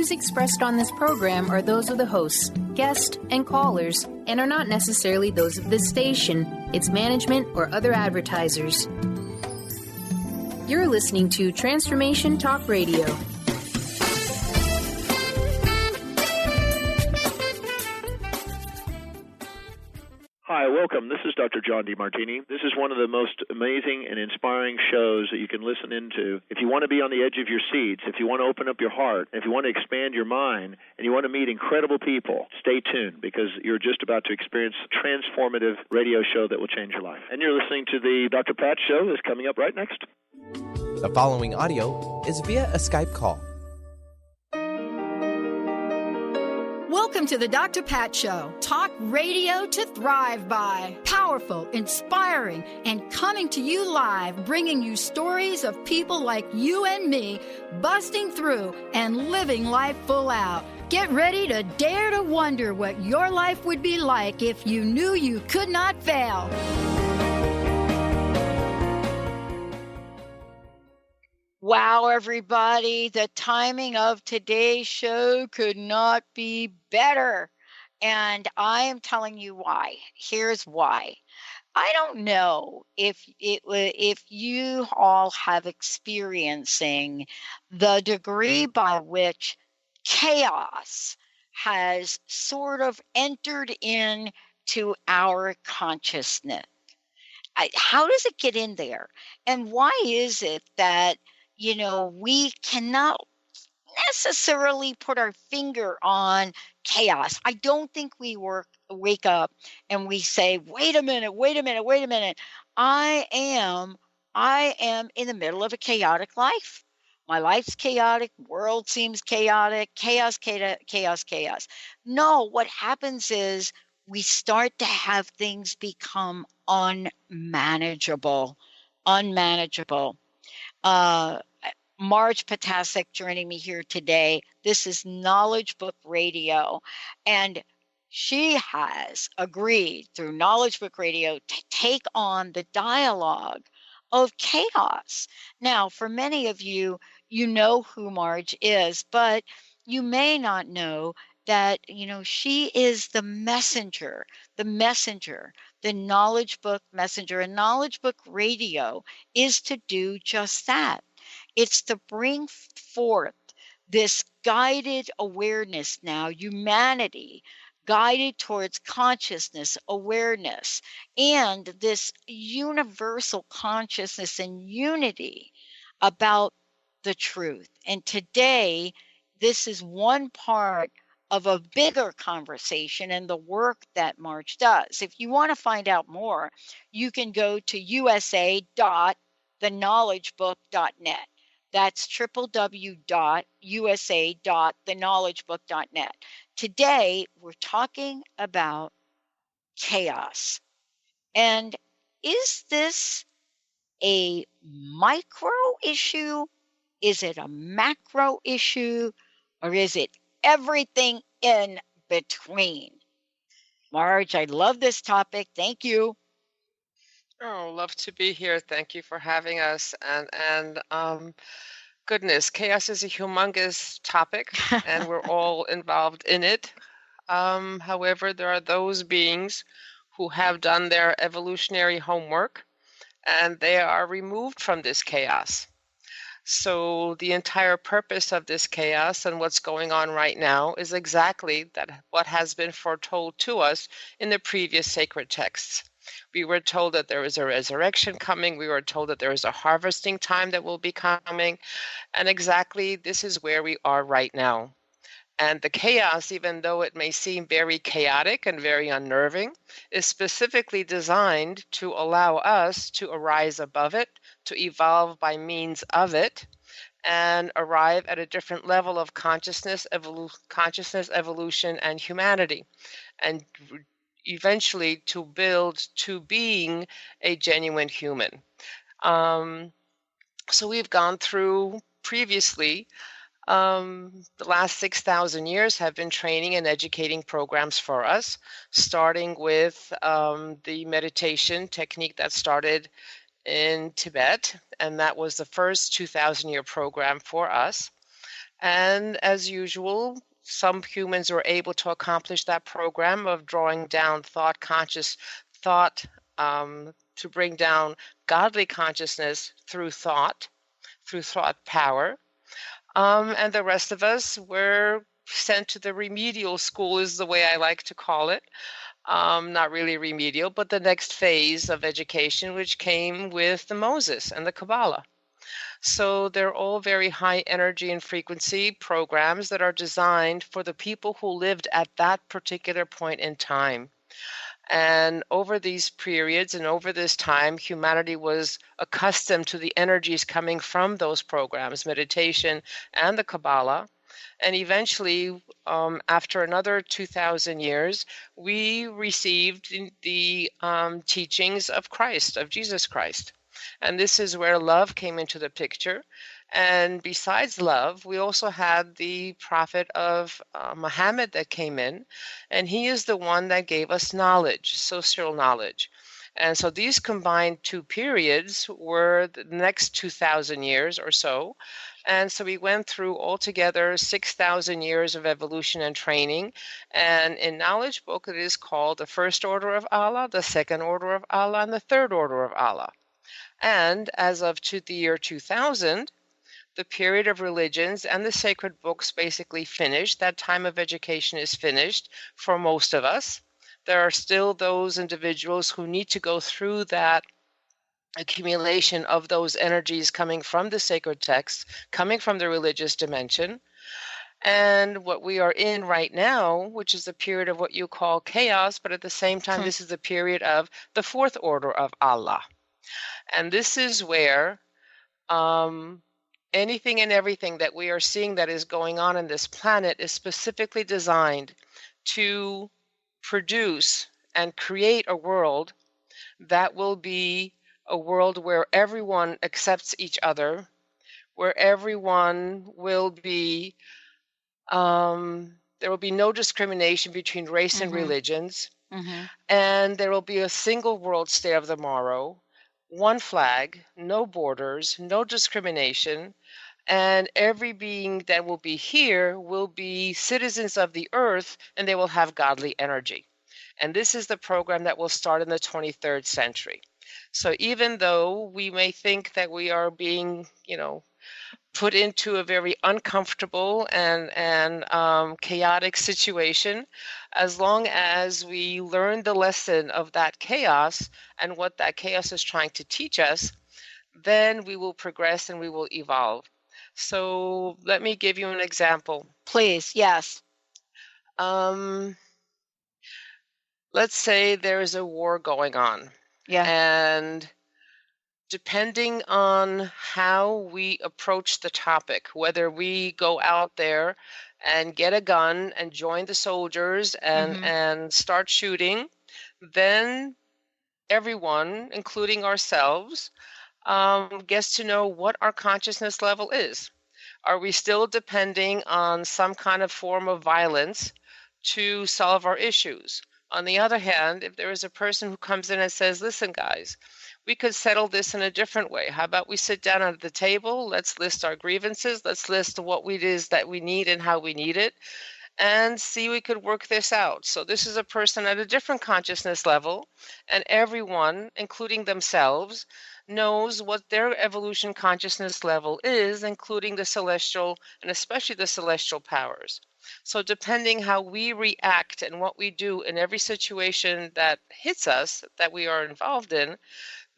views expressed on this program are those of the hosts, guests, and callers, and are not necessarily those of this station, its management, or other advertisers. You're listening to Transformation Talk Radio. Hi, welcome. This is Dr. John DeMartini. This is one of the most amazing and inspiring shows that you can listen into. If you want to be on the edge of your seats, if you want to open up your heart, if you want to expand your mind, and you want to meet incredible people, stay tuned because you're just about to experience a transformative radio show that will change your life. And you're listening to the Dr. Pat Show that's coming up right next. The following audio is via a Skype call. Welcome to the Dr. Pat Show. Talk radio to thrive by. Powerful, inspiring, and coming to you live, bringing you stories of people like you and me, busting through and living life full out. Get ready to dare to wonder what your life would be like if you knew you could not fail. Wow, everybody, the timing of today's show could not be better. And I am telling you why. Here's why. I don't know if you all have experiencing the degree by which chaos has sort of entered into our consciousness. How does it get in there? And why is it that we cannot necessarily put our finger on chaos? I don't think we wake up and we say, wait a minute. I am in the middle of a chaotic life. My life's chaotic. World seems chaotic. Chaos. No, what happens is we start to have things become unmanageable. Marge Ptaszek joining me here today. This is Knowledge Book Radio, and she has agreed through Knowledge Book Radio to take on the dialogue of chaos. Now, for many of you, you know who Marge is, but you may not know that, she is the messenger, the Knowledge Book messenger. And Knowledge Book Radio is to do just that. It's to bring forth this guided awareness now, humanity guided towards consciousness, awareness, and this universal consciousness and unity about the truth. And today, this is one part of a bigger conversation and the work that Marge does. If you want to find out more, you can go to usa.theknowledgebook.net. That's www.usa.theknowledgebook.net. Today, we're talking about chaos. And is this a micro issue? Is it a macro issue? Or is it everything in between? Marge, I love this topic. Thank you. Oh, love to be here. Thank you for having us. And goodness, chaos is a humongous topic, and we're all involved in it. However, there are those beings who have done their evolutionary homework, and they are removed from this chaos. So the entire purpose of this chaos and what's going on right now is exactly that what has been foretold to us in the previous sacred texts. We were told that there is a resurrection coming. We were told that there is a harvesting time that will be coming. And exactly this is where we are right now. And the chaos, even though it may seem very chaotic and very unnerving, is specifically designed to allow us to arise above it, to evolve by means of it, and arrive at a different level of consciousness, evolution, and humanity. And eventually to build to being a genuine human. So we've gone through previously, the last 6,000 years have been training and educating programs for us, starting with the meditation technique that started in Tibet, and that was the first 2,000-year program for us. And as usual, some humans were able to accomplish that program of drawing down conscious thought, to bring down godly consciousness through thought power. And the rest of us were sent to the remedial school, is the way I like to call it. Not really remedial, but the next phase of education, which came with the Moses and the Kabbalah. So they're all very high energy and frequency programs that are designed for the people who lived at that particular point in time. And over these periods and over this time, humanity was accustomed to the energies coming from those programs, meditation and the Kabbalah. And eventually, after another 2,000 years, we received the teachings of Christ, of Jesus Christ. And this is where love came into the picture. And besides love, we also had the prophet of Muhammad that came in, and he is the one that gave us knowledge, social knowledge. And so these combined two periods were the next 2,000 years or so. And so we went through altogether 6,000 years of evolution and training. And in Knowledge Book, it is called the First Order of Allah, the Second Order of Allah, and the Third Order of Allah. And as of the year 2000, the period of religions and the sacred books basically finished. That time of education is finished for most of us. There are still those individuals who need to go through that accumulation of those energies coming from the sacred texts, coming from the religious dimension. And what we are in right now, which is the period of what you call chaos, but at the same time, this is the period of the Fourth Order of Allah. And this is where anything and everything that we are seeing that is going on in this planet is specifically designed to produce and create a world that will be a world where everyone accepts each other, where everyone will be, there will be no discrimination between race and religions, and there will be a single world state of tomorrow, one flag, no borders, no discrimination, and every being that will be here will be citizens of the earth, and they will have godly energy. And this is the program that will start in the 23rd century. So even though we may think that we are being, put into a very uncomfortable and chaotic situation, as long as we learn the lesson of that chaos and what that chaos is trying to teach us, then we will progress and we will evolve. So let me give you an example. Please, yes. Let's say there is a war going on. Yeah. And depending on how we approach the topic, whether we go out there and get a gun and join the soldiers and start shooting, then everyone, including ourselves, gets to know what our consciousness level is. Are we still depending on some kind of form of violence to solve our issues? On the other hand, if there is a person who comes in and says, listen, guys, we could settle this in a different way. How about we sit down at the table? Let's list our grievances. Let's list what it is that we need and how we need it, and see we could work this out. So this is a person at a different consciousness level, and everyone, including themselves, knows what their evolution consciousness level is, including the celestial and especially the celestial powers. So depending how we react and what we do in every situation that hits us, that we are involved in,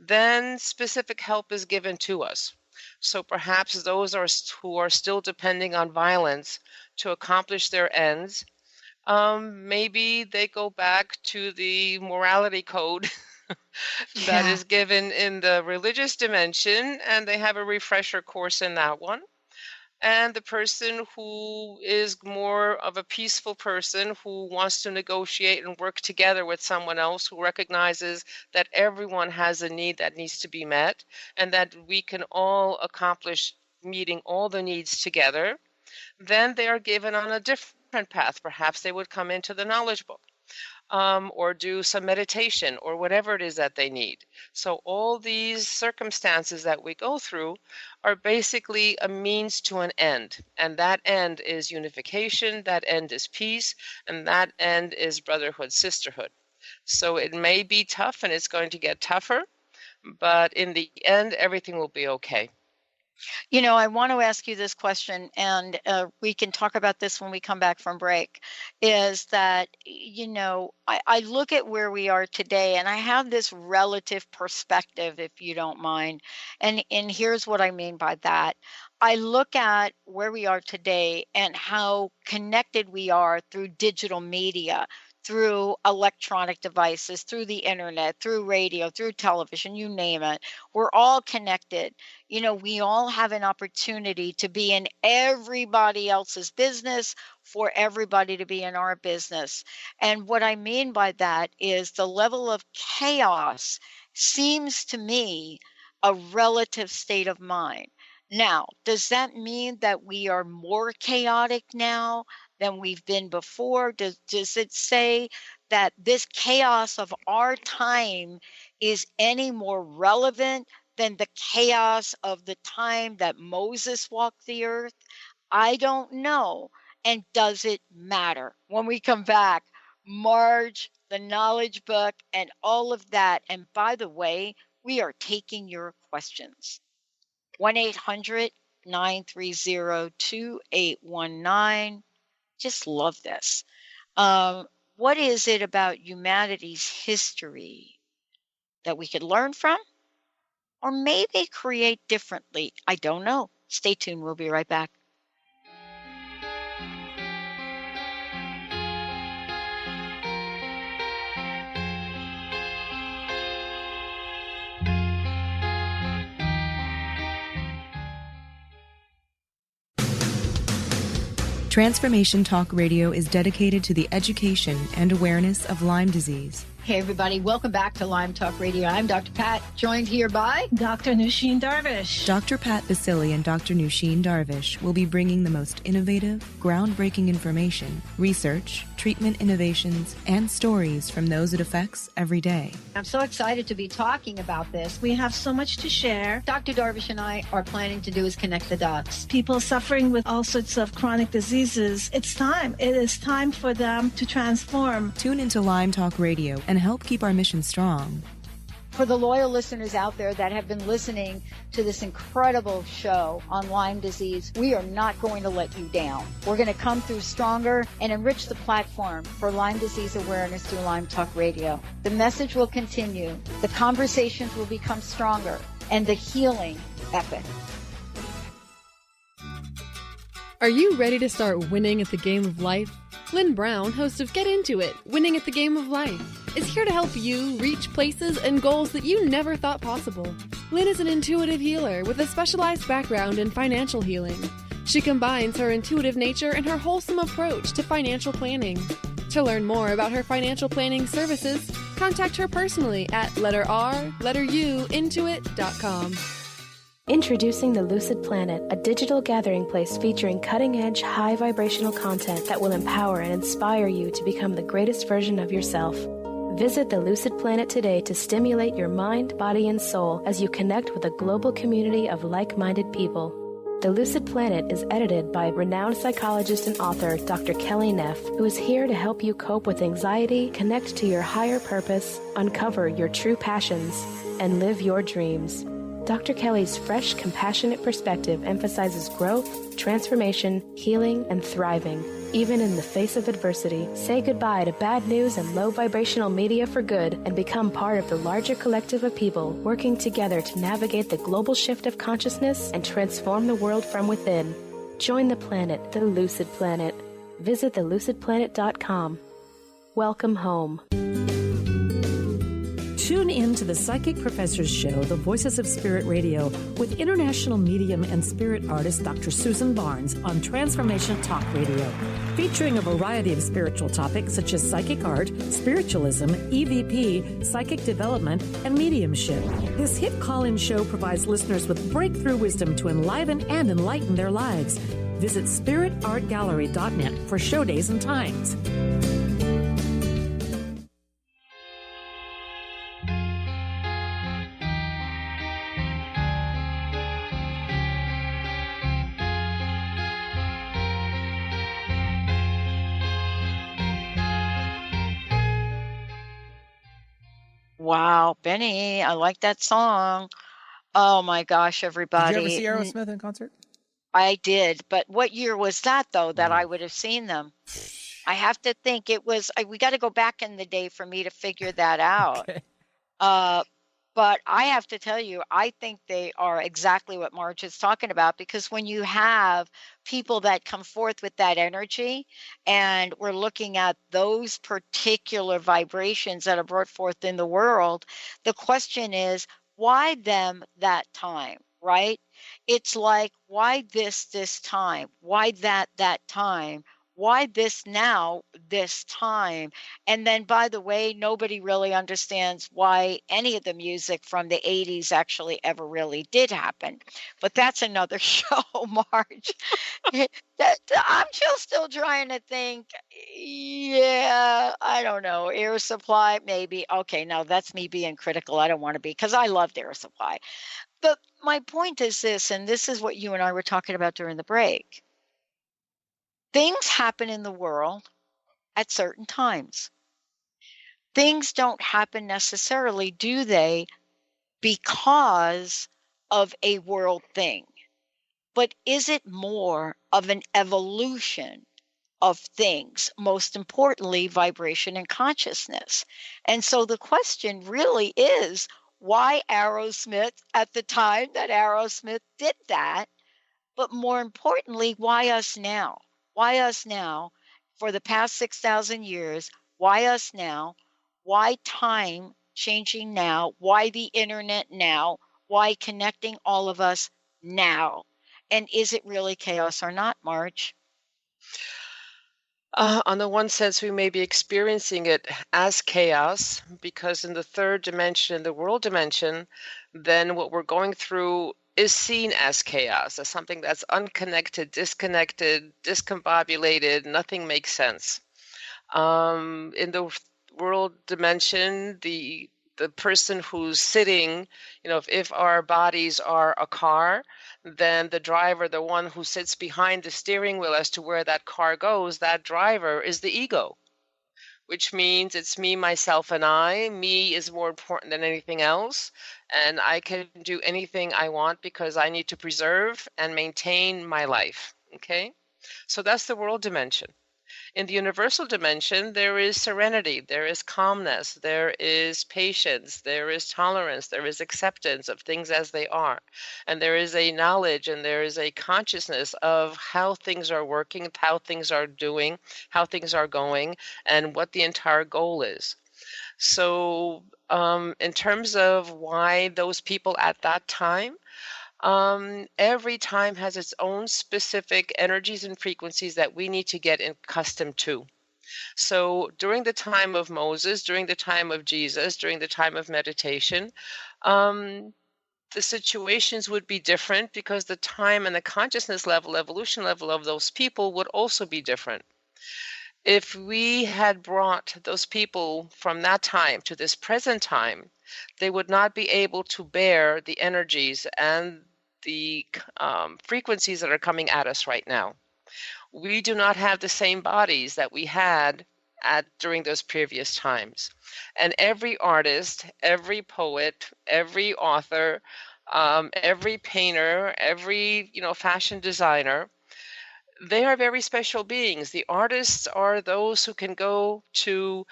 then specific help is given to us. So perhaps those who are still depending on violence to accomplish their ends, maybe they go back to the morality code that is given in the religious dimension, and they have a refresher course in that one. And the person who is more of a peaceful person who wants to negotiate and work together with someone else, who recognizes that everyone has a need that needs to be met and that we can all accomplish meeting all the needs together, then they are given on a different path. Perhaps they would come into the knowledge book. or do some meditation or whatever it is that they need. So all these circumstances that we go through are basically a means to an end. And that end is unification, that end is peace, and that end is brotherhood, sisterhood. So it may be tough and it's going to get tougher, but in the end, everything will be okay. You know, I want to ask you this question, and we can talk about this when we come back from break, is that, you know, I look at where we are today, and I have this relative perspective, if you don't mind. And here's what I mean by that. I look at where we are today and how connected we are through digital media, through electronic devices, through the internet, through radio, through television, you name it. We're all connected. You know, we all have an opportunity to be in everybody else's business for everybody to be in our business. And what I mean by that is the level of chaos seems to me a relative state of mind. Now, does that mean that we are more chaotic now than we've been before? Does it say that this chaos of our time is any more relevant than the chaos of the time that Moses walked the earth? I don't know. And does it matter? When we come back, Marge, the knowledge book, and all of that. And by the way, we are taking your questions. 1-800-930-2819. Just love this. What is it about humanity's history that we could learn from or maybe create differently? I don't know. Stay tuned. We'll be right back. Transformation Talk Radio is dedicated to the education and awareness of Lyme disease. Hey, everybody. Welcome back to Lyme Talk Radio. I'm Dr. Pat, joined here by Dr. Nusheen Darvish. Dr. Pat Basili and Dr. Nusheen Darvish will be bringing the most innovative, groundbreaking information, research, treatment innovations, and stories from those it affects every day. I'm so excited to be talking about this. We have so much to share. Dr. Darvish and I are planning to do is connect the dots. People suffering with all sorts of chronic diseases, it's time. It is time for them to transform. Tune into Lyme Talk Radio and help keep our mission strong. For the loyal listeners out there that have been listening to this incredible show on Lyme disease, we are not going to let you down. We're going to come through stronger and enrich the platform for Lyme disease awareness through Lyme Talk Radio. The message will continue, the conversations will become stronger, and the healing epic. Are you ready to start winning at the game of life? Lynn Brown, host of Get Into It, Winning at the Game of Life, is here to help you reach places and goals that you never thought possible. Lynn is an intuitive healer with a specialized background in financial healing. She combines her intuitive nature and her wholesome approach to financial planning. To learn more about her financial planning services, contact her personally at intuit.com. Introducing the Lucid Planet, a digital gathering place featuring cutting-edge, high-vibrational content that will empower and inspire you to become the greatest version of yourself. Visit the Lucid Planet today to stimulate your mind, body, and soul as you connect with a global community of like-minded people. The Lucid Planet is edited by renowned psychologist and author Dr. Kelly Neff, who is here to help you cope with anxiety, connect to your higher purpose, uncover your true passions, and live your dreams. Dr. Kelly's fresh, compassionate perspective emphasizes growth, transformation, healing, and thriving. Even in the face of adversity, say goodbye to bad news and low vibrational media for good and become part of the larger collective of people working together to navigate the global shift of consciousness and transform the world from within. Join the planet, the Lucid Planet. Visit thelucidplanet.com. Welcome home. Tune in to the Psychic Professors Show, The Voices of Spirit Radio, with international medium and spirit artist Dr. Susan Barnes on Transformation Talk Radio, featuring a variety of spiritual topics such as psychic art, spiritualism, EVP, psychic development, and mediumship. This hit call-in show provides listeners with breakthrough wisdom to enliven and enlighten their lives. Visit spiritartgallery.net for show days and times. Wow, Benny, I like that song. Oh my gosh, everybody. Did you ever see Aerosmith in concert? I did, but what year was that, though, that I would have seen them? I have to think it was, we got to go back in the day for me to figure that out. Okay. But I have to tell you, I think they are exactly what Marge is talking about, because when you have people that come forth with that energy, and we're looking at those particular vibrations that are brought forth in the world, the question is, why them that time, right? It's like, why this time? Why that time? Why this now, this time? And then, by the way, nobody really understands why any of the music from the 80s actually ever really did happen. But that's another show, Marge. I'm still trying to think. Yeah, I don't know. Air Supply, maybe. Okay, no, that's me being critical. I don't want to be, because I loved Air Supply. But my point is this, and this is what you and I were talking about during the break. Things happen in the world at certain times. Things don't happen necessarily, do they, because of a world thing? But is it more of an evolution of things, most importantly, vibration and consciousness? And so the question really is, why Aerosmith at the time that Aerosmith did that? But more importantly, why us now? Why us now? For the past 6,000 years, why us now? Why time changing now? Why the internet now? Why connecting all of us now? And is it really chaos or not, Marge? On the one sense, we may be experiencing it as chaos, because in the third dimension, the world dimension, then what we're going through is seen as chaos, as something that's unconnected, disconnected, discombobulated, nothing makes sense. In the world dimension, the person who's sitting, if our bodies are a car, then the driver, the one who sits behind the steering wheel as to where that car goes, that driver is the ego, which means it's me, myself, and I. Me is more important than anything else, and I can do anything I want because I need to preserve and maintain my life, okay? So that's the world dimension. In the universal dimension, there is serenity, there is calmness, there is patience, there is tolerance, there is acceptance of things as they are. And there is a knowledge and there is a consciousness of how things are working, how things are doing, how things are going, and what the entire goal is. So in terms of why those people at that time, every time has its own specific energies and frequencies that we need to get accustomed to. So during the time of Moses, during the time of Jesus, during the time of meditation, the situations would be different because the time and the consciousness level, evolution level of those people would also be different. If we had brought those people from that time to this present time, they would not be able to bear the energies and the frequencies that are coming at us right now. We do not have the same bodies that we had during those previous times. And every artist, every poet, every author, every painter, every fashion designer, they are very special beings. The artists are those who can go to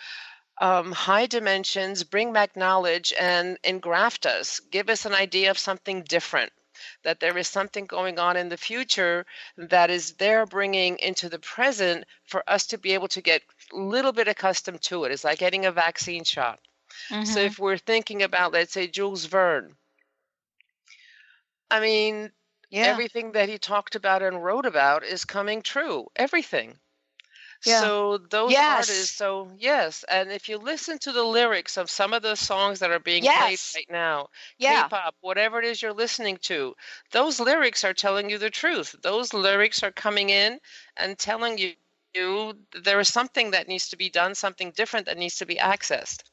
high dimensions, bring back knowledge, and engraft us, give us an idea of something different, that there is something going on in the future that is they're bringing into the present for us to be able to get a little bit accustomed to it. It's like getting a vaccine shot. Mm-hmm. So if we're thinking about, let's say, Jules Verne, I mean, everything that he talked about and wrote about is coming true. Everything. Yeah. So those artists, yes. And if you listen to the lyrics of some of the songs that are being played right now, K-pop, whatever it is you're listening to, those lyrics are telling you the truth. Those lyrics are coming in and telling you there is something that needs to be done, something different that needs to be accessed.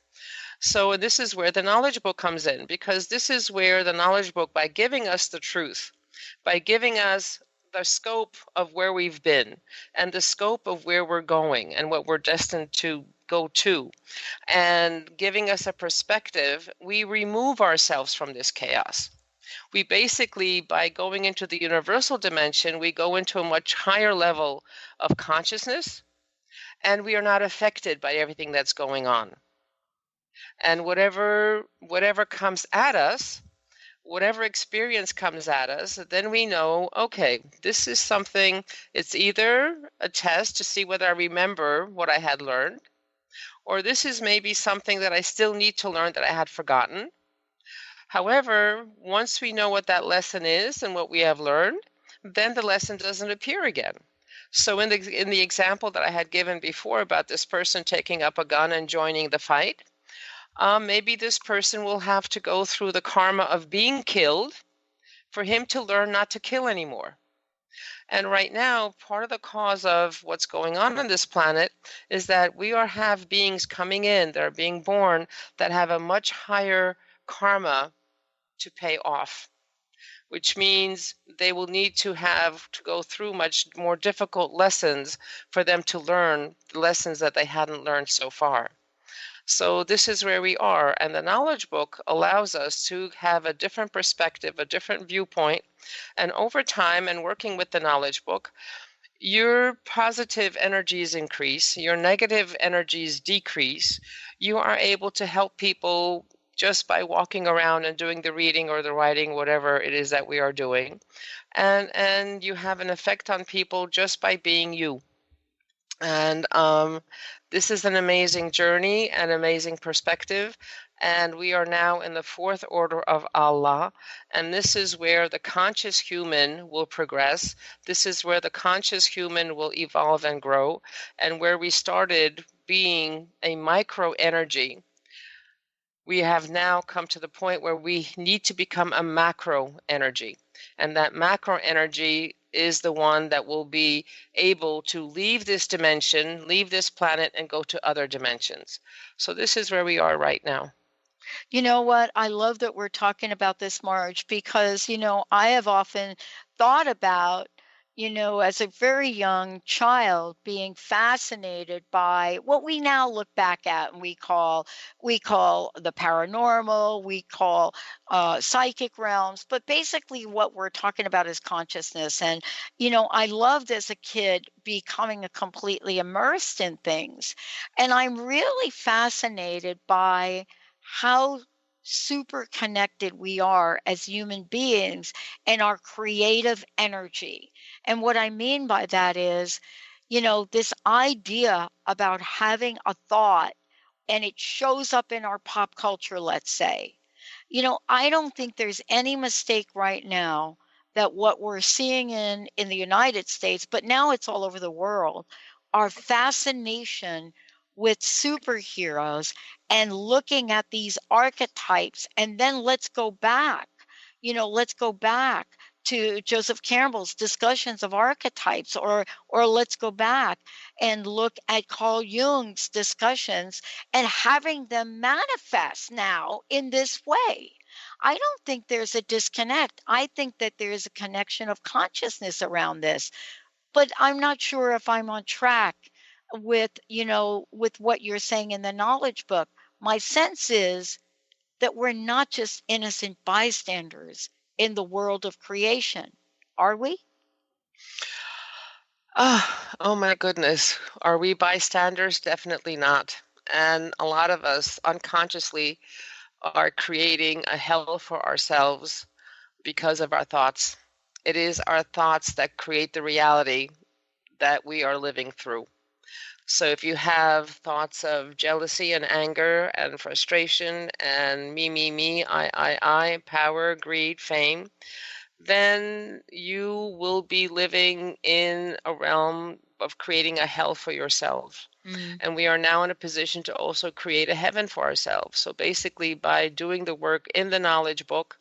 So this is where the knowledge book comes in, because this is where the knowledge book, by giving us the truth, by giving us the scope of where we've been and the scope of where we're going and what we're destined to go to, and giving us a perspective, we remove ourselves from this chaos. We basically, by going into the universal dimension, we go into a much higher level of consciousness, and we are not affected by everything that's going on. And whatever comes at us, whatever experience comes at us, then we know, okay, this is something, it's either a test to see whether I remember what I had learned, or this is maybe something that I still need to learn that I had forgotten. However, once we know what that lesson is and what we have learned, then the lesson doesn't appear again. So in the example that I had given before about this person taking up a gun and joining the fight, maybe this person will have to go through the karma of being killed for him to learn not to kill anymore. And right now, part of the cause of what's going on this planet is that we have beings coming in that are being born that have a much higher karma to pay off, which means they will need to have to go through much more difficult lessons for them to learn the lessons that they hadn't learned so far. So this is where we are, and the knowledge book allows us to have a different perspective, a different viewpoint, and over time and working with the knowledge book, your positive energies increase, your negative energies decrease. You are able to help people just by walking around and doing the reading or the writing, whatever it is that we are doing. And you have an effect on people just by being you. And this is an amazing journey, an amazing perspective. And we are now in the fourth order of Allah. And this is where the conscious human will progress. This is where the conscious human will evolve and grow. And where we started being a micro energy, we have now come to the point where we need to become a macro energy. And that macro energy is the one that will be able to leave this dimension, leave this planet, and go to other dimensions. So this is where we are right now. You know what? I love that we're talking about this, Marge, because, I have often thought about, as a very young child, being fascinated by what we now look back at and we call the paranormal, we call psychic realms, but basically what we're talking about is consciousness. And, I loved as a kid becoming completely immersed in things. And I'm really fascinated by how super connected we are as human beings and our creative energy. And what I mean by that is, this idea about having a thought and it shows up in our pop culture, let's say. I don't think there's any mistake right now that what we're seeing in the United States, but now it's all over the world, our fascination with superheroes and looking at these archetypes. And then let's go back to Joseph Campbell's discussions of archetypes, or let's go back and look at Carl Jung's discussions and having them manifest now in this way. I don't think there's a disconnect. I think that there's a connection of consciousness around this, but I'm not sure if I'm on track with what you're saying in the knowledge book. My sense is that we're not just innocent bystanders in the world of creation, are we? Oh my goodness. Are we bystanders? Definitely not. And a lot of us unconsciously are creating a hell for ourselves because of our thoughts. It is our thoughts that create the reality that we are living through. So if you have thoughts of jealousy and anger and frustration and me, I, power, greed, fame, then you will be living in a realm of creating a hell for yourself. Mm. And we are now in a position to also create a heaven for ourselves. So basically, by doing the work in the knowledge book,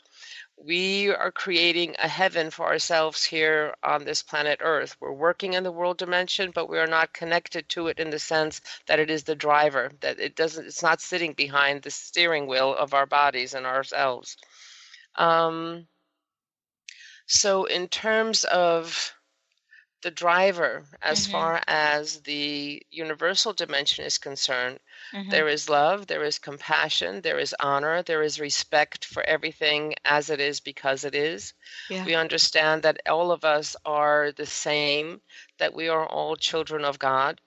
we are creating a heaven for ourselves here on this planet Earth. We're working in the world dimension, but we are not connected to it in the sense that it is the driver, that it's not sitting behind the steering wheel of our bodies and ourselves. So in terms of the driver as far as the universal dimension is concerned. There is love, there is compassion, there is honor, there is respect for everything as it is because it is. Yeah. We understand that all of us are the same, that we are all children of God.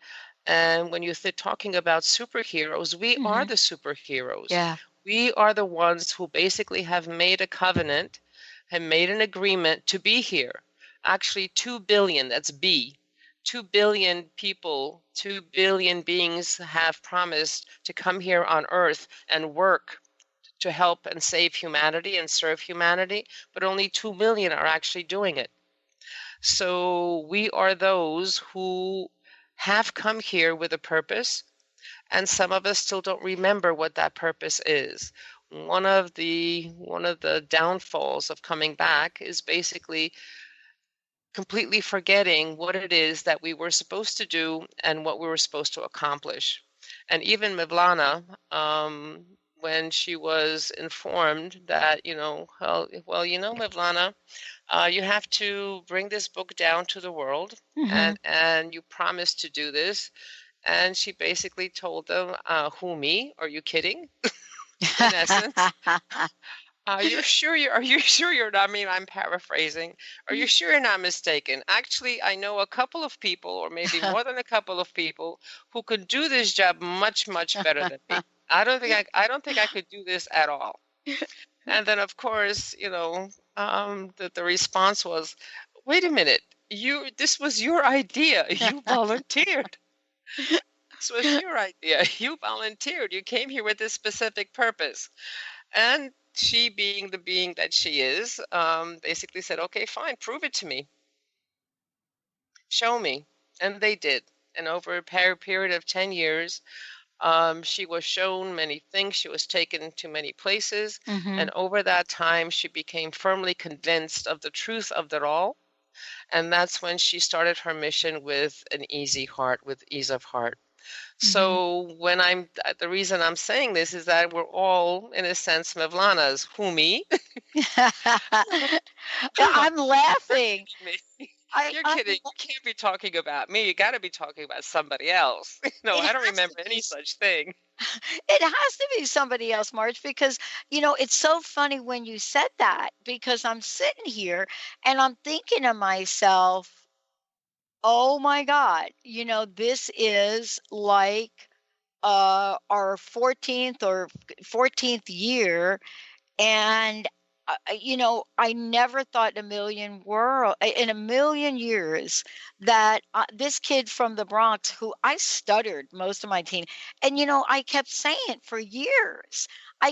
And when you're talking about superheroes, we are the superheroes. Yeah. We are the ones who basically have made a covenant, have made an agreement to be here. Actually, 2 billion, that's B. 2 billion people, 2 billion beings have promised to come here on Earth and work to help and save humanity and serve humanity, but only 2 million are actually doing it. So we are those who have come here with a purpose, and some of us still don't remember what that purpose is. One of the downfalls of coming back is basically completely forgetting what it is that we were supposed to do and what we were supposed to accomplish. And even Mevlana, when she was informed that, Mevlana, you have to bring this book down to the world, and you promised to do this. And she basically told them, who, me? Are you kidding? In essence. Are you sure you're not, I mean, I'm paraphrasing. Are you sure you're not mistaken? Actually, I know a couple of people, or maybe more than a couple of people, who could do this job much, much better than me. I don't think I could do this at all. And then, of course, the response was, wait a minute, this was your idea. You volunteered. This was your idea. You volunteered. You came here with this specific purpose. And she, being the being that she is, basically said, okay, fine, prove it to me. Show me. And they did. And over a period of 10 years, she was shown many things. She was taken to many places. And over that time, she became firmly convinced of the truth of it all. And that's when she started her mission with an easy heart, with ease of heart. So the reason I'm saying this is that we're all, in a sense, Mevlana's. Who, me? I'm laughing. You're kidding. You can't be talking about me. You got to be talking about somebody else. I don't remember any such thing. It has to be somebody else, Marge, because, it's so funny when you said that, because I'm sitting here and I'm thinking to myself, oh my God, this is like our 14th year. And, I never thought in a million years that this kid from the Bronx, who I stuttered most of my teen, and, I kept saying for years, are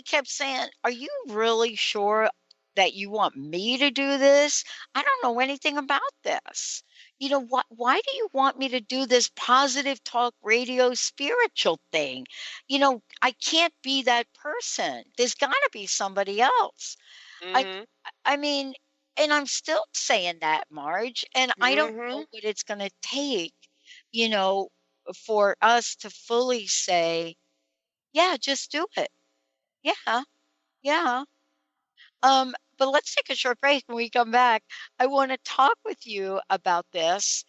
you really sure that you want me to do this? I don't know anything about this. Why do you want me to do this positive talk radio spiritual thing? I can't be that person. There's got to be somebody else. I mean, and I'm still saying that, Marge, and I don't know what it's going to take, for us to fully say, yeah, just do it. Yeah. But let's take a short break. When we come back, I want to talk with you about this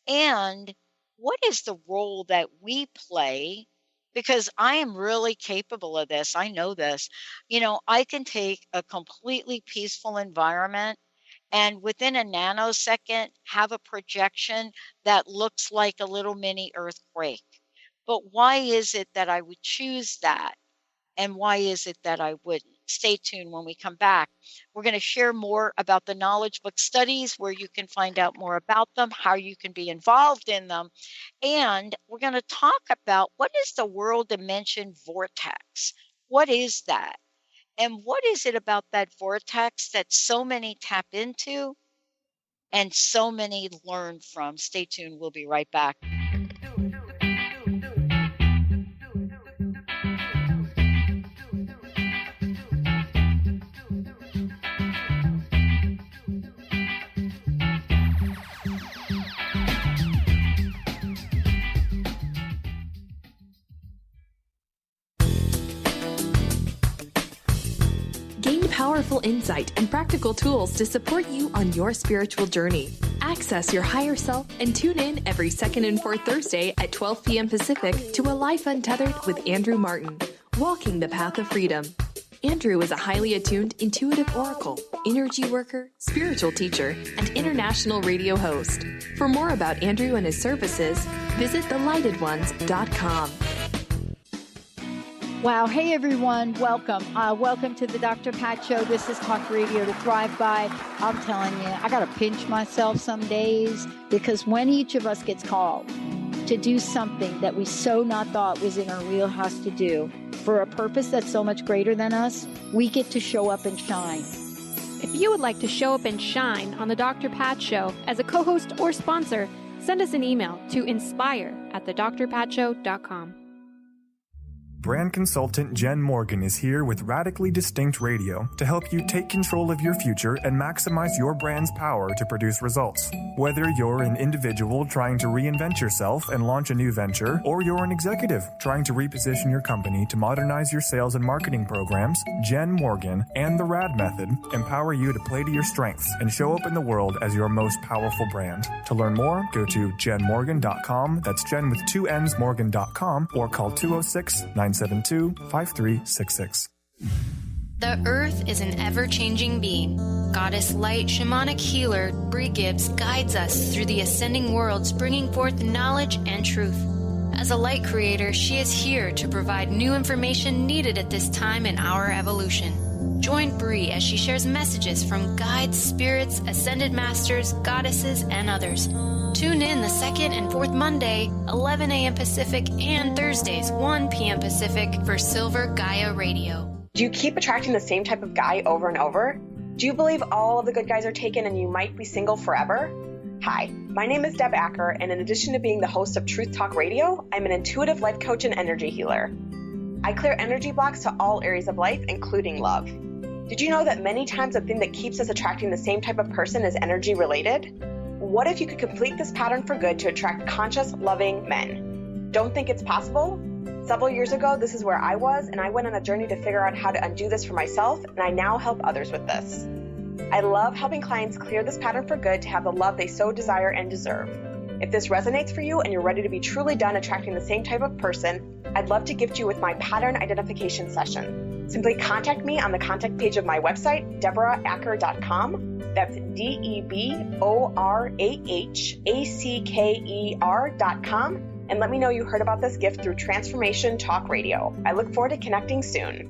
and what is the role that we play, because I am really capable of this. I know this. I can take a completely peaceful environment and within a nanosecond have a projection that looks like a little mini earthquake. But why is it that I would choose that? And why is it that I wouldn't? Stay tuned when we come back. We're going to share more about the knowledge book studies, where you can find out more about them, how you can be involved in them. And we're going to talk about what is the world dimension vortex? What is that? And what is it about that vortex that so many tap into and so many learn from? Stay tuned. We'll be right back. Gain powerful insight and practical tools to support you on your spiritual journey. Access your higher self and tune in every second and fourth Thursday at 12 p.m. Pacific to A Life Untethered with Andrew Martin, Walking the Path of Freedom. Andrew is a highly attuned, intuitive oracle, energy worker, spiritual teacher, and international radio host. For more about Andrew and his services, visit thelightedones.com. Wow. Hey, everyone. Welcome. Welcome to the Dr. Pat Show. This is Talk Radio to Thrive By. I'm telling you, I got to pinch myself some days, because when each of us gets called to do something that we so not thought was in our wheelhouse to do for a purpose that's so much greater than us, we get to show up and shine. If you would like to show up and shine on the Dr. Pat Show as a co-host or sponsor, send us an email to inspire@thedrpatshow.com. Brand consultant Jen Morgan is here with Radically Distinct Radio to help you take control of your future and maximize your brand's power to produce results. Whether you're an individual trying to reinvent yourself and launch a new venture, or you're an executive trying to reposition your company to modernize your sales and marketing programs, Jen Morgan and the RAD Method empower you to play to your strengths and show up in the world as your most powerful brand. To learn more, go to jenmorgan.com. That's Jen with 2 N's, Morgan.com, or call 206-972-5366. The Earth is an ever-changing being. Goddess Light Shamanic Healer Bree Gibbs guides us through the ascending worlds, bringing forth knowledge and truth. As a light creator, she is here to provide new information needed at this time in our evolution. Join Bree as she shares messages from guides, spirits, ascended masters, goddesses, and others. Tune in the second and fourth Monday, 11 a.m. Pacific, and Thursdays, 1 p.m. Pacific for Silver Gaia Radio. Do you keep attracting the same type of guy over and over? Do you believe all of the good guys are taken and you might be single forever? Hi, my name is Deb Acker, and in addition to being the host of Truth Talk Radio, I'm an intuitive life coach and energy healer. I clear energy blocks to all areas of life, including love. Did you know that many times the thing that keeps us attracting the same type of person is energy related? What if you could complete this pattern for good to attract conscious, loving men? Don't think it's possible? Several years ago, this is where I was, and I went on a journey to figure out how to undo this for myself, and I now help others with this. I love helping clients clear this pattern for good to have the love they so desire and deserve. If this resonates for you and you're ready to be truly done attracting the same type of person, I'd love to gift you with my pattern identification session. Simply contact me on the contact page of my website, DeborahAcker.com. That's DeborahAcker.com. And let me know you heard about this gift through Transformation Talk Radio. I look forward to connecting soon.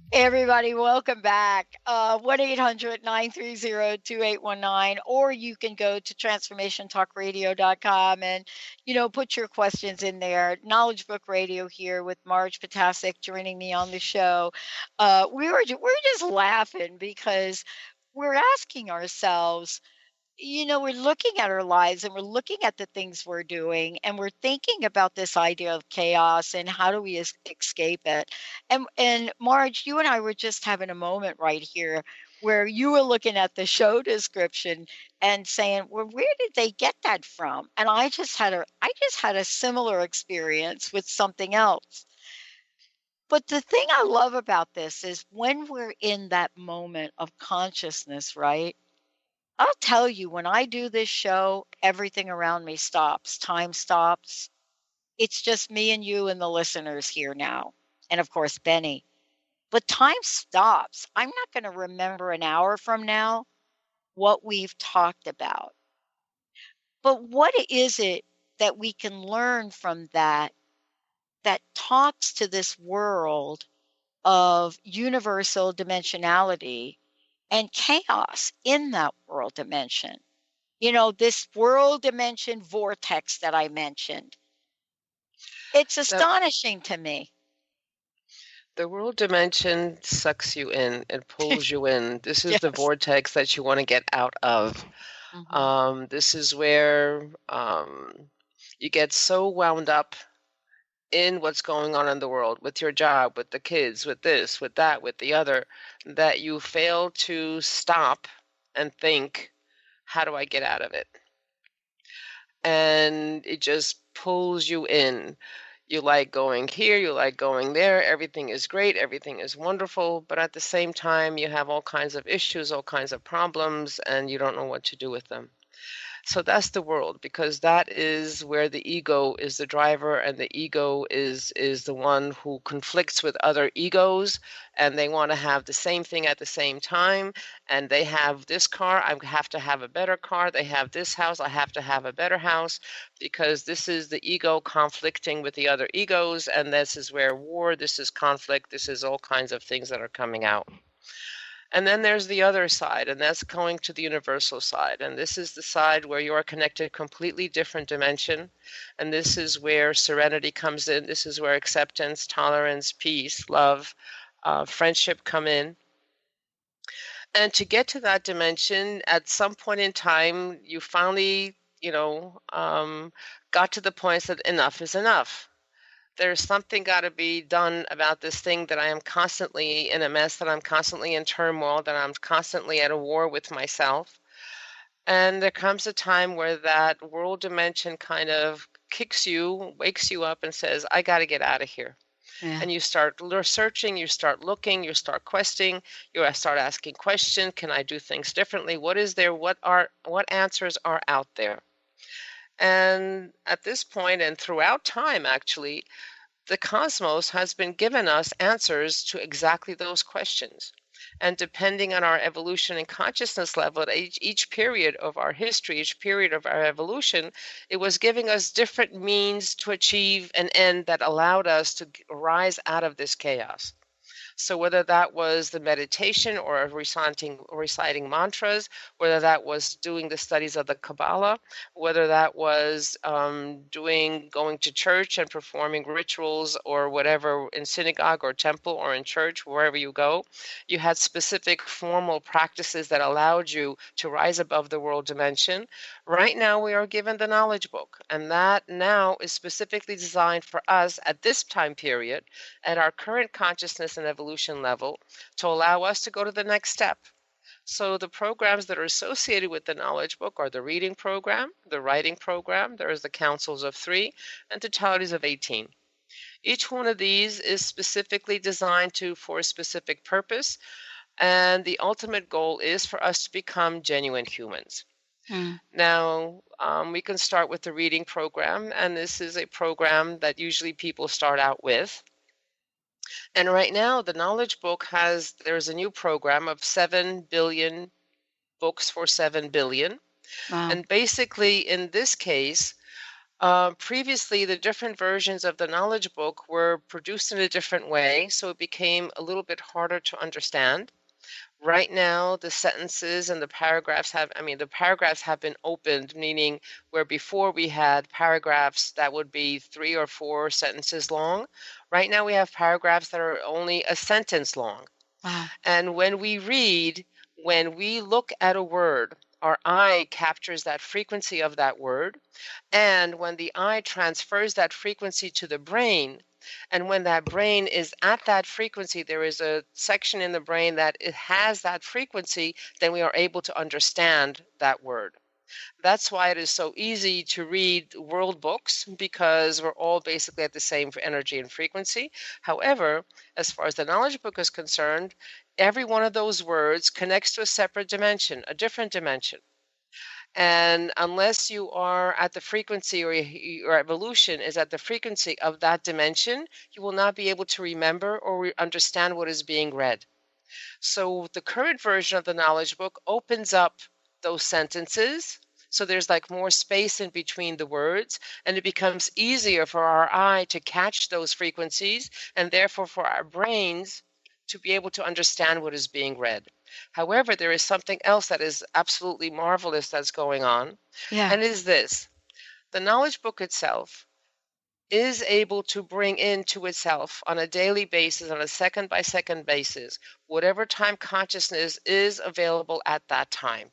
Hey everybody, welcome back. 1-800-930-2819, or you can go to transformationtalkradio.com and, put your questions in there. Knowledge Book Radio here with Marge, Ptaszek joining me on the show. We're just laughing because we're asking ourselves, we're looking at our lives and we're looking at the things we're doing, and we're thinking about this idea of chaos and how do we escape it. And Marge, you and I were just having a moment right here where you were looking at the show description and saying, well, where did they get that from? And I just had a similar experience with something else. But the thing I love about this is when we're in that moment of consciousness, right? I'll tell you, when I do this show, everything around me stops. Time stops. It's just me and you and the listeners here now. And of course, Benny. But time stops. I'm not going to remember an hour from now what we've talked about. But what is it that we can learn from that talks to this world of universal dimensionality and chaos in that world dimension? This world dimension vortex that I mentioned. It's astonishing to me. The world dimension sucks you in and pulls you in. This is the vortex that you want to get out of. Mm-hmm. This is where you get so wound up in what's going on in the world, with your job, with the kids, with this, with that, with the other, that you fail to stop and think, how do I get out of it? and it just pulls you in. You like going here, you like going there, everything is great, everything is wonderful, but at the same time, you have all kinds of issues, all kinds of problems, and you don't know what to do with them. So that's the world, because that is where the ego is the driver, and the ego is the one who conflicts with other egos, and they want to have the same thing at the same time. And they have this car, I have to have a better car. They have this house, I have to have a better house, because this is the ego conflicting with the other egos, and this is where war, this is conflict, this is all kinds of things that are coming out. And then there's the other side, and that's going to the universal side. And this is the side where you are connected to a completely different dimension. And this is where serenity comes in. This is where acceptance, tolerance, peace, love, friendship come in. And to get to that dimension, at some point in time, you finally, got to the point that enough is enough. There's something got to be done about this thing that I am constantly in a mess, that I'm constantly in turmoil, that I'm constantly at a war with myself. And there comes a time where that world dimension kind of kicks you, wakes you up and says, I got to get out of here. Yeah. And you start searching, you start looking, you start questing, you start asking questions. Can I do things differently? What is there? What answers are out there? And at this point, and throughout time, actually, the cosmos has been given us answers to exactly those questions. And depending on our evolution and consciousness level at each period of our history, each period of our evolution, it was giving us different means to achieve an end that allowed us to rise out of this chaos. So whether that was the meditation or reciting mantras, whether that was doing the studies of the Kabbalah, whether that was going to church and performing rituals or whatever in synagogue or temple or in church, wherever you go, you had specific formal practices that allowed you to rise above the world dimension. Right now we are given the knowledge book, and that now is specifically designed for us at this time period, at our current consciousness and evolution level, to allow us to go to the next step. So the programs that are associated with the knowledge book are the reading program, the writing program, there is the councils of 3, and totalities of 18. Each one of these is specifically designed for a specific purpose, and the ultimate goal is for us to become genuine humans. Now, we can start with the reading program, and this is a program that usually people start out with. And right now, the knowledge book there's a new program of 7 billion books for 7 billion. Wow. And basically, in this case, previously, the different versions of the knowledge book were produced in a different way, so it became a little bit harder to understand. Right now, the sentences and the paragraphs have been opened, meaning where before we had paragraphs that would be 3 or 4 sentences long. Right now we have paragraphs that are only a sentence long. Wow. And when we look at a word, our eye captures that frequency of that word. And when the eye transfers that frequency to the brain, and when that brain is at that frequency, there is a section in the brain that it has that frequency, then we are able to understand that word. That's why it is so easy to read world books, because we're all basically at the same energy and frequency. However, as far as the knowledge book is concerned, every one of those words connects to a separate dimension, a different dimension. And unless you are at the frequency, or your evolution is at the frequency of that dimension, you will not be able to remember or understand what is being read. So the current version of the knowledge book opens up those sentences, so there's like more space in between the words, and it becomes easier for our eye to catch those frequencies, and therefore for our brains to be able to understand what is being read. However, there is something else that is absolutely marvelous that's going on, and it is this. The knowledge book itself is able to bring into itself on a daily basis, on a second-by-second basis, whatever time consciousness is available at that time.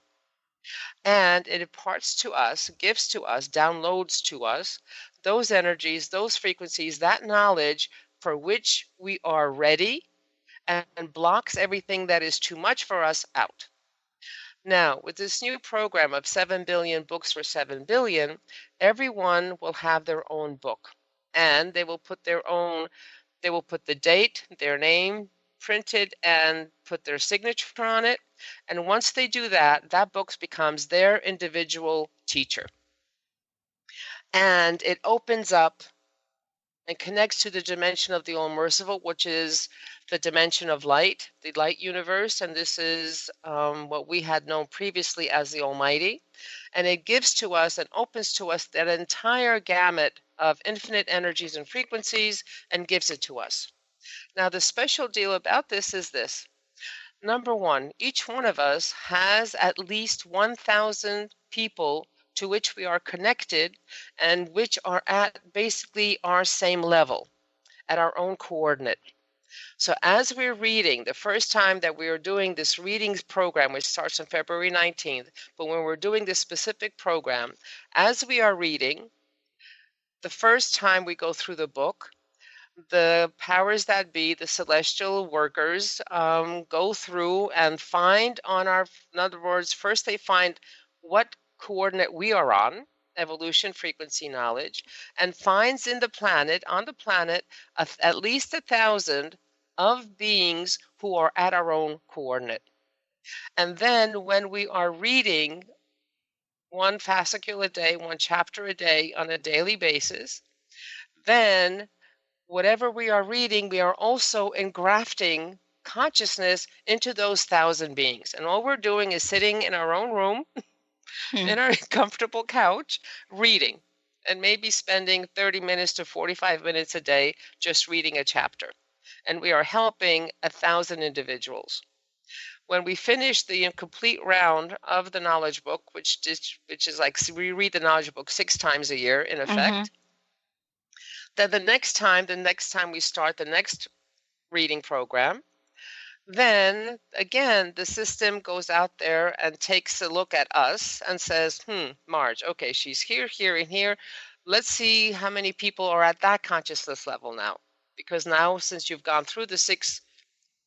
And it imparts to us, gives to us, downloads to us those energies, those frequencies, that knowledge for which we are ready, and blocks everything that is too much for us out. Now, with this new program of 7 billion books for 7 billion, everyone will have their own book, and they will put the date, their name, printed, and put their signature on it. And once they do that, that book becomes their individual teacher. And it opens up and connects to the dimension of the All-Merciful, which is the dimension of light, the light universe, and this is what we had known previously as the Almighty. And it gives to us and opens to us that entire gamut of infinite energies and frequencies and gives it to us. Now, the special deal about this is this. Number one, each one of us has at least 1,000 people to which we are connected and which are at basically our same level, at our own coordinate. So as we're reading, the first time that we are doing this readings program, which starts on February 19th, but when we're doing this specific program, as we are reading, the first time we go through the book, the powers that be, the celestial workers, go through and find in other words, first they find what coordinate we are on, evolution, frequency, knowledge, and finds on the planet, at least 1,000 of beings who are at our own coordinate. And then when we are reading one fascicule a day, one chapter a day on a daily basis, then whatever we are reading, we are also engrafting consciousness into those 1,000 beings. And all we're doing is sitting in our own room, in our comfortable couch, reading, and maybe spending 30 minutes to 45 minutes a day just reading a chapter. And we are helping 1,000 individuals. When we finish the complete round of the knowledge book, which is like we read the knowledge book 6 times a year in effect, then the next time we start the next reading program, then again, the system goes out there and takes a look at us and says, Marge, okay, she's here, here, and here. Let's see how many people are at that consciousness level now. Because now, since you've gone through the 6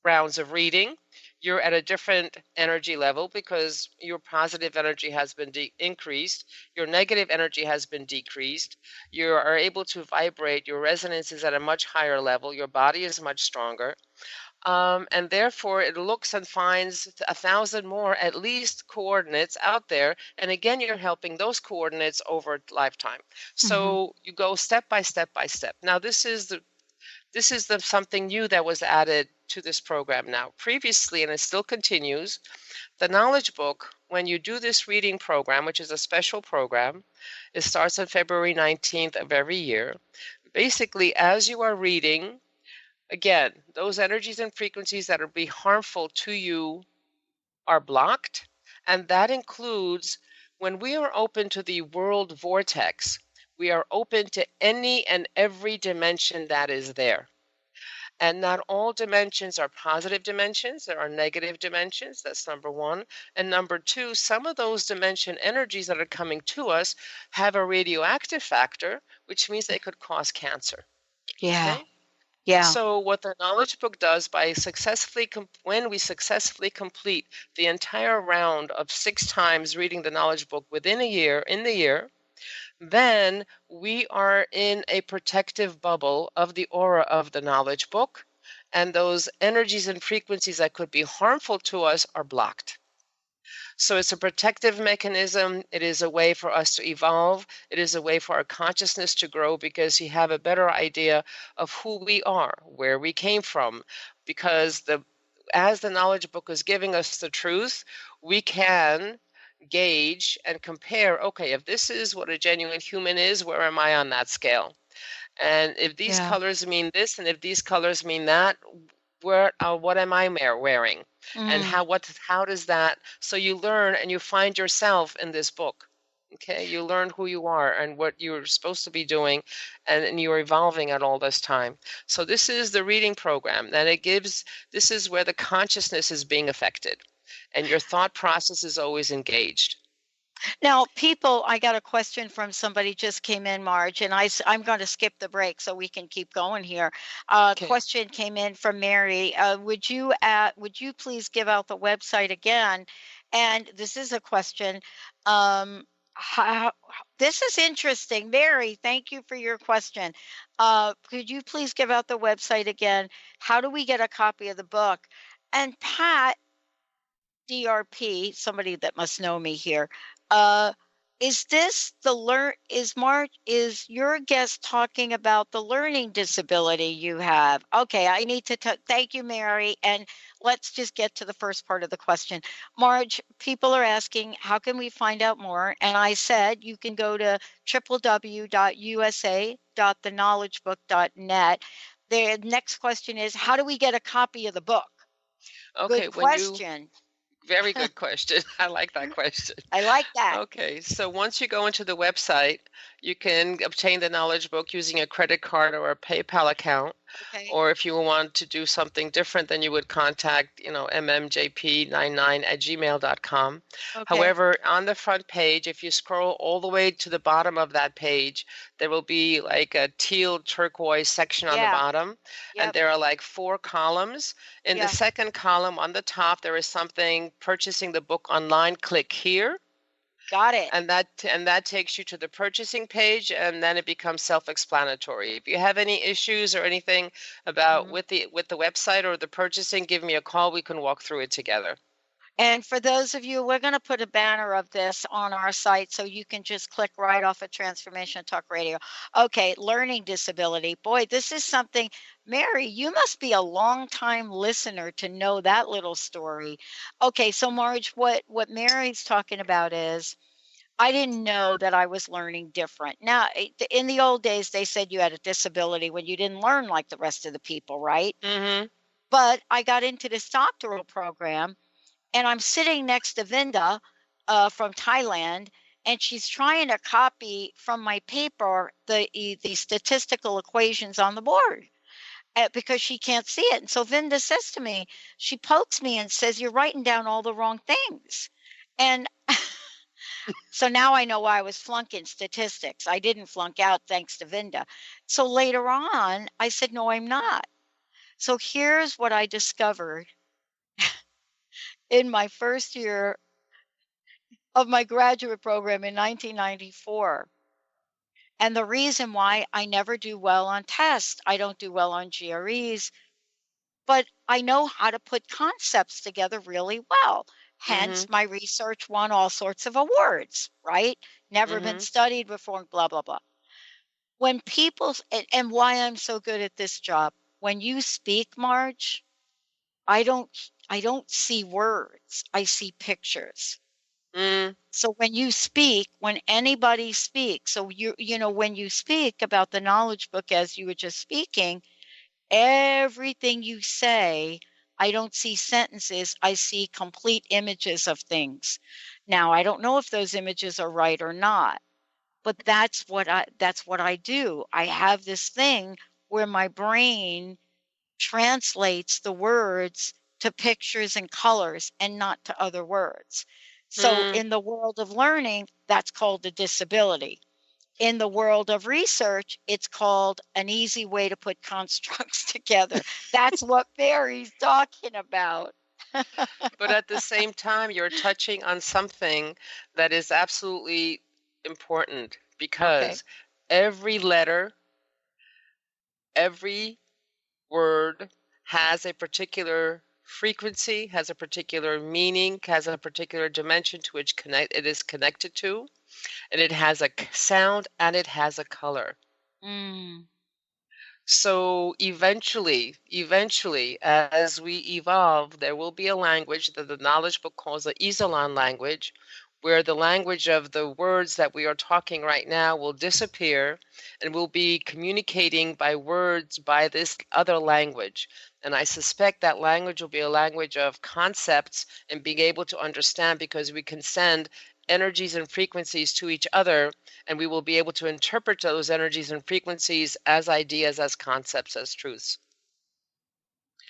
rounds of reading, you're at a different energy level because your positive energy has been increased, your negative energy has been decreased, you are able to vibrate, your resonance is at a much higher level, your body is much stronger, and therefore it looks and finds 1,000 more at least coordinates out there, and again you're helping those coordinates over a lifetime. So you go step by step by step. Now this is something new that was added to this program now. Previously, and it still continues, the knowledge book, when you do this reading program, which is a special program, it starts on February 19th of every year. Basically, as you are reading, again, those energies and frequencies that will be harmful to you are blocked, and that includes when we are open to the world vortex, we are open to any and every dimension that is there. And not all dimensions are positive dimensions. There are negative dimensions. That's number one. And number two, some of those dimension energies that are coming to us have a radioactive factor, which means they could cause cancer. Yeah. Okay? Yeah. So what the knowledge book does by when we successfully complete the entire round of 6 times reading the knowledge book within a year, then we are in a protective bubble of the aura of the knowledge book, and those energies and frequencies that could be harmful to us are blocked. So it's a protective mechanism. It is a way for us to evolve. It is a way for our consciousness to grow because you have a better idea of who we are, where we came from, because as the knowledge book is giving us the truth, we can gauge and compare, okay, if this is what a genuine human is, where am I on that scale? And if these colors mean this, and if these colors mean that, what am I wearing? And how does that, so you learn and you find yourself in this book. Okay, you learn who you are and what you're supposed to be doing, and you're evolving at all this time. So this is the reading program, and this is where the consciousness is being affected. And your thought process is always engaged. Now, I got a question from somebody just came in, Marge, and I'm going to skip the break so we can keep going here. Question came in from Mary. Would you please give out the website again And this is a question. This is interesting. Mary, thank you for your question. Could you please give out the website again? How do we get a copy of the book? And Pat, DRP, somebody that must know me here, is this is your guest talking about the learning disability you have? Okay, I need to thank you, Mary, and let's just get to the first part of the question. Marge, people are asking, how can we find out more? And I said you can go to www.usa.theknowledgebook.net. The next question is, how do we get a copy of the book? Okay, good question. Very good question. I like that question. I like that. Okay, so once you go into the website, you can obtain the knowledge book using a credit card or a PayPal account. Okay. Or if you want to do something different, then you would contact, mmjp99@gmail.com. Okay. However, on the front page, if you scroll all the way to the bottom of that page, there will be like a teal turquoise section on the bottom. Yep. And there are like 4 columns. In the second column on the top, there is something purchasing the book online. Click here. Got it. And that takes you to the purchasing page, and then it becomes self-explanatory. If you have any issues or anything about with the website or the purchasing, give me a call. We can walk through it together. And for those of you, we're going to put a banner of this on our site so you can just click right off of Transformation Talk Radio. Okay, learning disability. Boy, this is something, Mary, you must be a long-time listener to know that little story. Okay, so Marge, what Mary's talking about is, I didn't know that I was learning different. Now, in the old days, they said you had a disability when you didn't learn like the rest of the people, right? Mm-hmm. But I got into this doctoral program, and I'm sitting next to Vinda from Thailand, and she's trying to copy from my paper the statistical equations on the board because she can't see it. And so Vinda says to me, she pokes me and says, "You're writing down all the wrong things." And so now I know why I was flunking statistics. I didn't flunk out thanks to Vinda. So later on, I said, "No, I'm not." So here's what I discovered in my first year of my graduate program in 1994. And the reason why I never do well on tests, I don't do well on GREs, but I know how to put concepts together really well. Hence, my research won all sorts of awards, right? Never been studied before, blah, blah, blah. When people, and why I'm so good at this job, when you speak, Marge, I don't see words. I see pictures. So when you speak, when anybody speaks, so when you speak about the knowledge book as you were just speaking, everything you say, I don't see sentences. I see complete images of things. Now, I don't know if those images are right or not, but that's what I do. I have this thing where my brain translates the words to pictures and colors and not to other words. So in the world of learning, that's called a disability. In the world of research, it's called an easy way to put constructs together. That's what Mary's talking about. But at the same time, you're touching on something that is absolutely important, because every letter, every word has a particular frequency, has a particular meaning, has a particular dimension to which it is connected to, and it has a sound and it has a color. So eventually, as we evolve, there will be a language that the knowledge book calls the Isolon language, where the language of the words that we are talking right now will disappear, and we'll be communicating by words by this other language. And I suspect that language will be a language of concepts and being able to understand, because we can send energies and frequencies to each other, and we will be able to interpret those energies and frequencies as ideas, as concepts, as truths.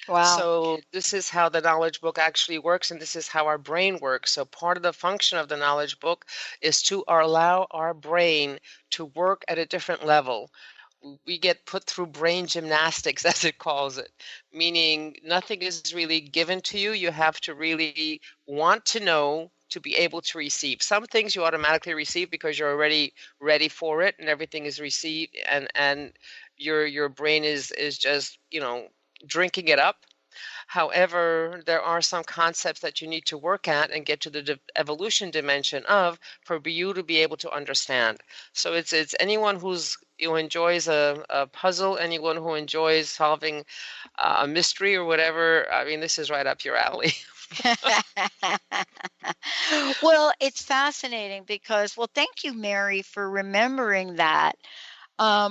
Wow. So this is how the knowledge book actually works, and this is how our brain works. So part of the function of the knowledge book is to allow our brain to work at a different level. we get put through brain gymnastics, as it calls it, meaning nothing is really given to you. You have to really want to know to be able to receive. Some things you automatically receive because you're already ready for it, and everything is received, and your brain is just, drinking it up. However, there are some concepts that you need to work at and get to the evolution dimension of for you to be able to understand. So it's anyone who enjoys a puzzle, anyone who enjoys solving a mystery or whatever. I mean, this is right up your alley. Well, it's fascinating because, thank you, Mary, for remembering that,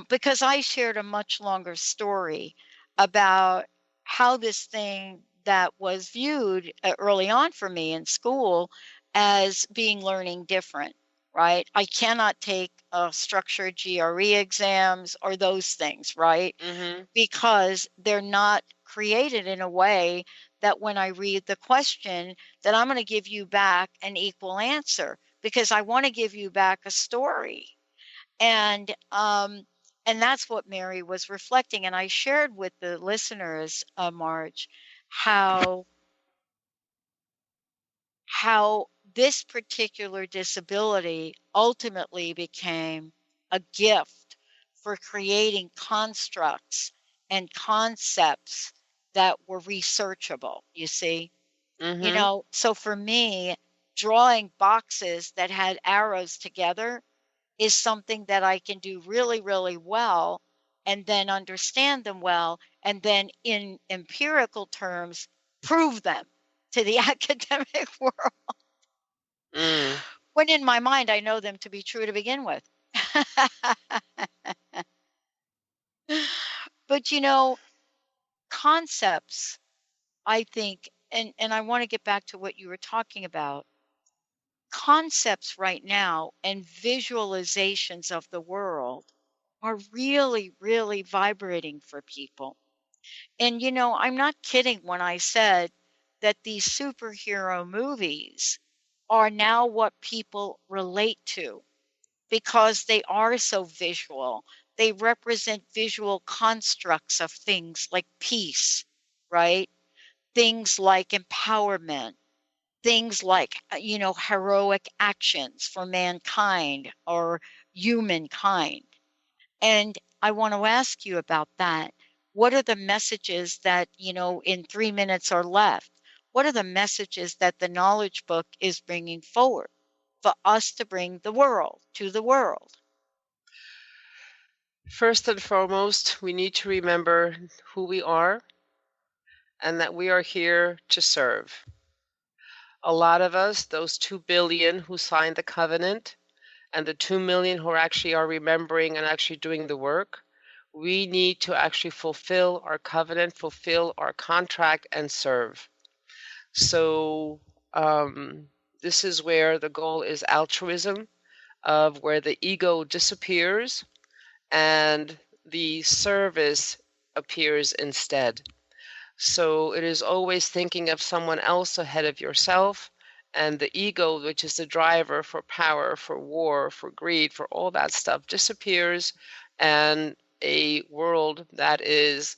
because I shared a much longer story about how this thing that was viewed early on for me in school as being learning different, right? I cannot take structured GRE exams or those things, right? Mm-hmm. Because they're not created in a way that when I read the question, that I'm going to give you back an equal answer, because I want to give you back a story. And that's what Mary was reflecting. And I shared with the listeners, Marge, how this particular disability ultimately became a gift for creating constructs and concepts that were researchable, you see. Mm-hmm. So for me, drawing boxes that had arrows together is something that I can do really, really well, and then understand them well, and then in empirical terms, prove them to the academic world. Mm. When in my mind, I know them to be true to begin with. But, concepts, I think, and I want to get back to what you were talking about, concepts right now and visualizations of the world are really, really vibrating for people. And, I'm not kidding when I said that these superhero movies are now what people relate to because they are so visual. They represent visual constructs of things like peace, right? Things like empowerment, things like, heroic actions for mankind or humankind. And I want to ask you about that. What are the messages that, in 3 minutes or left, what are the messages that the Knowledge Book is bringing forward for us to bring to the world? First and foremost, we need to remember who we are and that we are here to serve. A lot of us, those 2 billion who signed the covenant, and the 2 million who actually are remembering and actually doing the work, we need to actually fulfill our covenant, fulfill our contract, and serve. So this is where the goal is altruism, of where the ego disappears and the service appears instead. So it is always thinking of someone else ahead of yourself, and the ego, which is the driver for power, for war, for greed, for all that stuff, disappears, and a world that is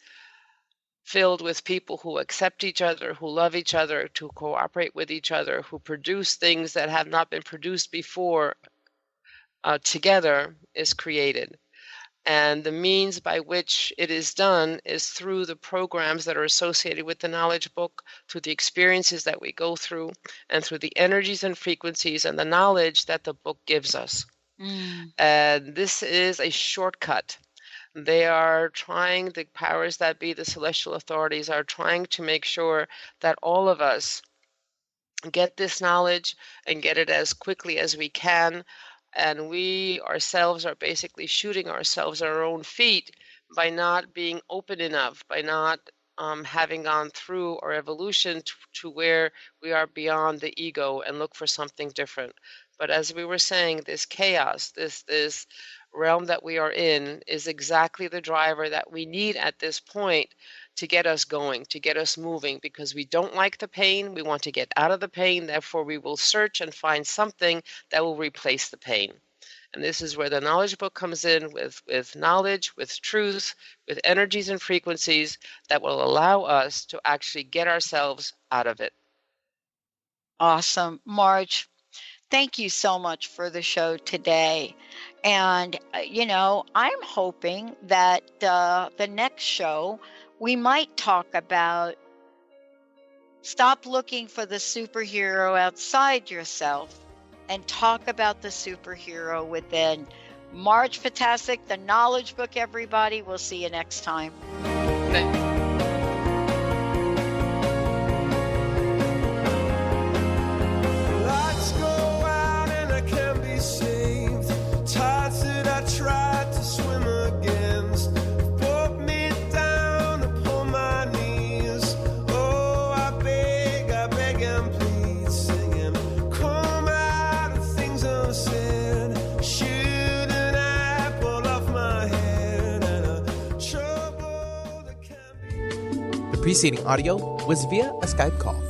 filled with people who accept each other, who love each other, to cooperate with each other, who produce things that have not been produced before together is created. And the means by which it is done is through the programs that are associated with the Knowledge Book, through the experiences that we go through, and through the energies and frequencies and the knowledge that the book gives us. And this is a shortcut. They are trying, the powers that be, the celestial authorities are trying to make sure that all of us get this knowledge and get it as quickly as we can. And we ourselves are basically shooting ourselves at our own feet by not being open enough, by not having gone through our evolution to where we are beyond the ego and look for something different. But as we were saying, this chaos, this realm that we are in is exactly the driver that we need at this point to get us going, to get us moving, because we don't like the pain. We want to get out of the pain. Therefore, we will search and find something that will replace the pain. And this is where the knowledge book comes in with knowledge, with truth, with energies and frequencies that will allow us to actually get ourselves out of it. Awesome. Marge, thank you so much for the show today. And, I'm hoping that the next show we might talk about stop looking for the superhero outside yourself and talk about the superhero within. Marge Ptaszek, the Knowledge Book, everybody. We'll see you next time. Lights go out and I can't be saved. Tides that I tried to swim against brought me down upon my knees. Oh, I beg and plead, singing, come out of things unsaid. Shoot an apple off my head and a trouble that can be. The preceding audio was via a Skype call.